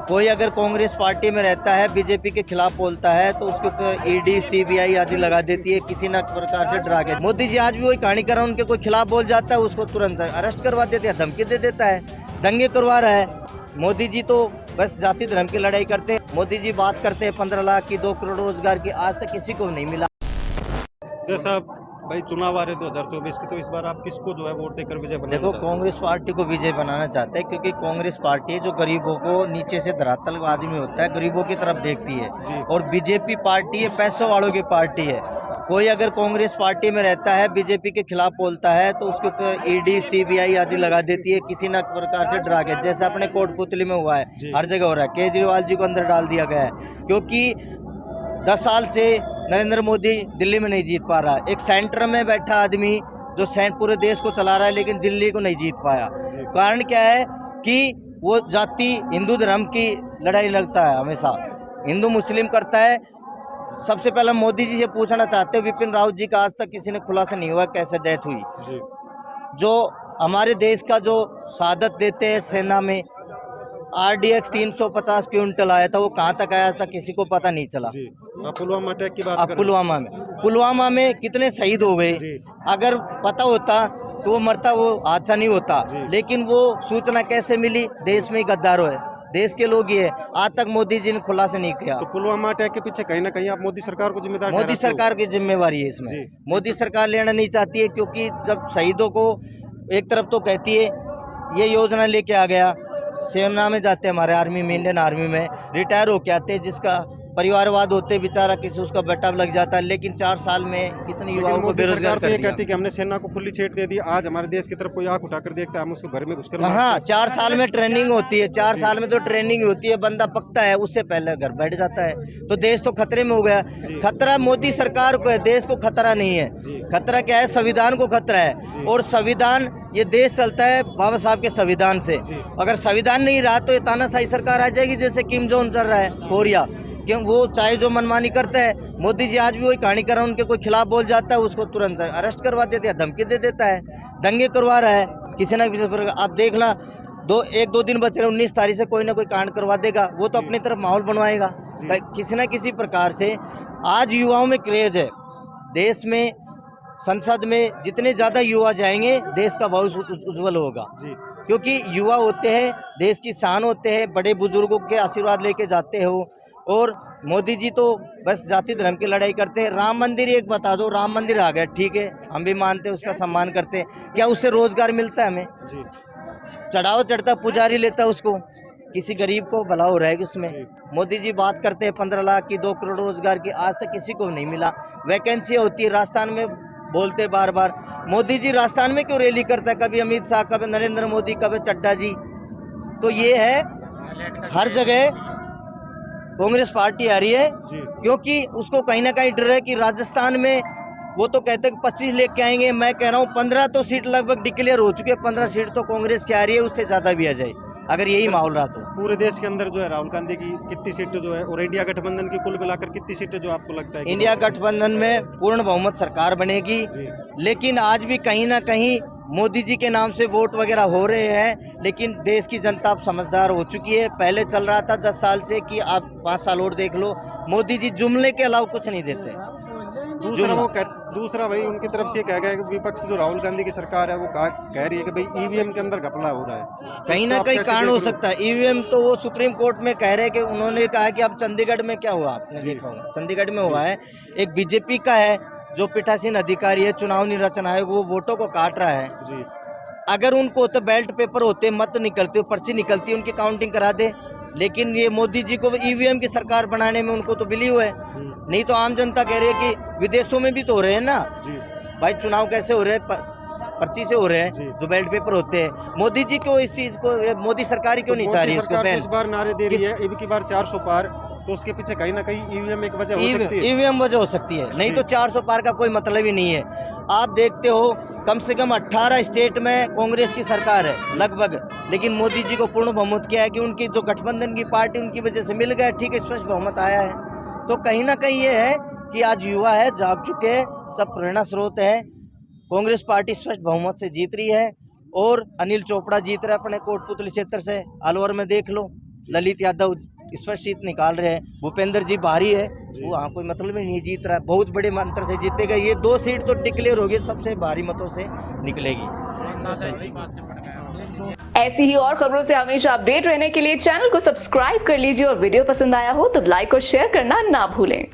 कोई अगर कांग्रेस पार्टी में रहता है, बीजेपी के खिलाफ बोलता है तो उसके ऊपर ईडी सीबीआई आदि लगा देती है किसी न प्रकार से डरा के। मोदी जी आज भी वही कहानी कर रहे हैं, उनके कोई खिलाफ बोल जाता है उसको तुरंत अरेस्ट करवा देते हैं, धमकी दे देता है, दंगे करवा रहा है। मोदी जी तो बस जाति धर्म की लड़ाई करते हैं। मोदी जी बात करते हैं 15 लाख की, 2 करोड़ रोजगार की, आज तक किसी को नहीं मिला। जैसा भाई चुनाव आ रहे 2024 के, तो इस बार आप किसको जो है वोट देकर विजय बनाना देखो, चाहते हैं? कांग्रेस पार्टी को विजय बनाना चाहते हैं क्योंकि कांग्रेस पार्टी है जो गरीबों को, नीचे से धरातल आदमी होता है, गरीबों की तरफ देखती है। जी। और बीजेपी पार्टी है पैसों वालों की पार्टी है। कोई अगर कांग्रेस पार्टी में रहता है, बीजेपी के खिलाफ बोलता है तो उसके ऊपर ईडी सीबीआई आदि लगा देती है किसी न प्रकार से डरा के, जैसे अपने कोटपुतली में हुआ है, हर जगह हो रहा है। केजरीवाल जी को अंदर डाल दिया गया है क्योंकि 10 साल से नरेंद्र मोदी दिल्ली में नहीं जीत पा रहा है। एक सेंटर में बैठा आदमी जो पूरे देश को चला रहा है लेकिन दिल्ली को नहीं जीत पाया। कारण क्या है कि वो जाति हिंदू धर्म की लड़ाई लड़ता है, हमेशा हिंदू मुस्लिम करता है। सबसे पहले मोदी जी से पूछना चाहते हैं, विपिन रावत जी का आज तक किसी ने खुलासा नहीं हुआ कैसे डेथ हुई। जो हमारे देश का जो शहादत देते हैं सेना में, RDX 350 क्विंटल आया था, वो कहाँ तक आया था किसी को पता नहीं चला। आप पुलवामा अटैक की बात कर रहे हैं। पुलवामा में कितने शहीद हो गए। अगर पता होता तो वो मरता, वो हादसा नहीं होता। लेकिन वो सूचना कैसे मिली? देश में ही गद्दारों है, देश के लोग ही है। आज तक मोदी जी ने खुलासा नहीं किया। तो पुलवामा अटैक के पीछे कहीं ना कहीं आप मोदी सरकार को जिम्मेदार मोदी सरकार की जिम्मेवारी है इसमें। मोदी सरकार लेना नहीं चाहती है क्योंकि जब शहीदों को एक तरफ तो कहती है ये योजना लेके आ गया, सेना में जाते हैं हमारे आर्मी में, इंडियन आर्मी में रिटायर होके आते हैं, जिसका परिवारवाद होते बेचारा किसी उसका बेटा लग जाता है। लेकिन 4 साल में कितने युवाओं को बेरोजगार कर दिया। कहती कि हमने सेना को खुली छूट दे दी, आज हमारे देश की तरफ कोई आंख उठाकर देखता है हम उसको घर में घुसकर। हाँ, 4 साल में ट्रेनिंग होती है, 4 साल में तो ट्रेनिंग होती है, बंदा पकता है, उससे पहले घर बैठ जाता है। तो देश तो खतरे में हो गया। खतरा मोदी सरकार को है, देश को खतरा नहीं है। खतरा क्या है? संविधान को खतरा है। और संविधान, ये देश चलता है बाबा साहब के संविधान से। अगर संविधान नहीं रहा तो ये तानाशाही सरकार आ जाएगी, जैसे किम जोन चल रहा है कोरिया। क्यों? वो चाहे जो मनमानी करता है। मोदी जी आज भी वही कहानी कर रहे हैं, उनके कोई खिलाफ बोल जाता है उसको तुरंत अरेस्ट करवा देते हैं, धमकी दे देता है, दंगे करवा रहा है किसी न किसी पर। आप देखना, 1-2 दिन बच रहे, 19 तारीख से कोई ना कोई कांड करवा देगा। वो तो अपनी तरफ माहौल बनवाएगा किसी न किसी प्रकार से। आज युवाओं में क्रेज है देश में। संसद में जितने ज़्यादा युवा जाएंगे, देश का भविष्य उज्जवल होगा। क्योंकि युवा होते हैं देश की शान होते हैं, बड़े बुजुर्गों के आशीर्वाद लेके जाते हो। और मोदी जी तो बस जाति धर्म की लड़ाई करते हैं। राम मंदिर एक बता दो, राम मंदिर आ गया, ठीक है, हम भी मानते हैं, उसका सम्मान करते हैं। क्या उससे रोजगार मिलता है हमें? चढ़ावा चढ़ता पुजारी लेता है उसको, किसी गरीब को भला हो रहा है कि उसमें। मोदी जी बात करते हैं 15 लाख की, 2 करोड़ रोजगार की, आज तक किसी को नहीं मिला। वैकेंसी होती है राजस्थान में, बोलते बार बार। मोदी जी राजस्थान में क्यों रैली करता है? कभी अमित शाह, कभी नरेंद्र मोदी, कभी चड्डा जी। तो ये है हर जगह कांग्रेस पार्टी आ रही है क्योंकि उसको कहीं ना कहीं डर है कि राजस्थान में वो तो कहते हैं 25 लेके आएंगे, मैं कह रहा हूँ 15 तो सीट लगभग डिक्लेयर हो चुके हैं। 15 सीट तो कांग्रेस की आ रही है, उससे ज़्यादा भी आ जाए अगर यही माहौल रहा तो। पूरे देश के अंदर जो है राहुल गांधी की कितनी सीटें जो है, और इंडिया गठबंधन की कुल मिलाकर कितनी सीटें जो आपको लगता है? इंडिया गठबंधन में पूर्ण बहुमत सरकार बनेगी। लेकिन आज भी कहीं ना कहीं मोदी जी के नाम से वोट वगैरह हो रहे हैं, लेकिन देश की जनता अब समझदार हो चुकी है। पहले चल रहा था 10 साल से कि आप 5 साल और देख लो। मोदी जी जुमले के अलावा कुछ नहीं देते। दूसरा भाई उनकी तरफ से ये कहा गया कि विपक्ष जो राहुल गांधी की सरकार है वो कह रही है कि भाई ईवीएम के अंदर घपला हो रहा है। कहीं ना कहीं कारण हो सकता है। ईवीएम तो वो सुप्रीम कोर्ट में कह रहे हैं कि उन्होंने कहा कि अब चंडीगढ़ में क्या हुआ, आपने देखा होगा, चंडीगढ़ में हुआ है, एक बीजेपी का है जो पीठासीन अधिकारी है, चुनाव निर्वाचन आयोग, वो वोटों को काट रहा है। अगर उनको तो बैलेट पेपर होते, मत निकलते, पर्ची निकलती, उनकी काउंटिंग करा दे। लेकिन ये मोदी जी को ईवीएम की सरकार बनाने में उनको तो बिलीव है। नहीं तो आम जनता कह रही है कि विदेशों में भी तो हो रहे हैं ना भाई, चुनाव कैसे हो रहे हैं? पर्ची से हो रहे हैं, जो बैलेट पेपर होते हैं। मोदी जी को इस चीज को, मोदी सरकार क्यों नहीं चाह रही इसको बैन? इस बार नारे दे रही है अब की बार 400 पार, तो उसके पीछे कहीं ना कहीं ईवीएम एक वजह हो सकती है। ईवीएम वजह हो सकती है, नहीं तो 400 पार का कोई मतलब ही नहीं है। आप देखते हो कम से कम 18 स्टेट में कांग्रेस की सरकार है लगभग, लेकिन मोदी जी को पूर्ण बहुमत किया है कि उनकी जो गठबंधन की पार्टी उनकी वजह से मिल गया, ठीक है, स्पष्ट बहुमत आया है। तो कहीं ना कहीं ये है कि आज युवा है, जाग चुके हैं, सब प्रेरणा स्रोत है। कांग्रेस पार्टी स्पष्ट बहुमत से जीत रही है और अनिल चोपड़ा जीत रहे अपने कोटपुतली क्षेत्र से। अलवर में देख लो, ललित यादव स्पष्ट जीत निकाल रहे हैं, भूपेंद्र जी भारी है, वो हाँ कोई मतलब ही नहीं जीत रहा है, बहुत बड़े मंत्र से जीतेगा। ये 2 सीट तो डिक्लेयर होगी, सबसे भारी मतों से निकलेगी। ऐसी ही और खबरों से हमेशा अपडेट रहने के लिए चैनल को सब्सक्राइब कर लीजिए और वीडियो पसंद आया हो तो लाइक और शेयर करना ना भूलें।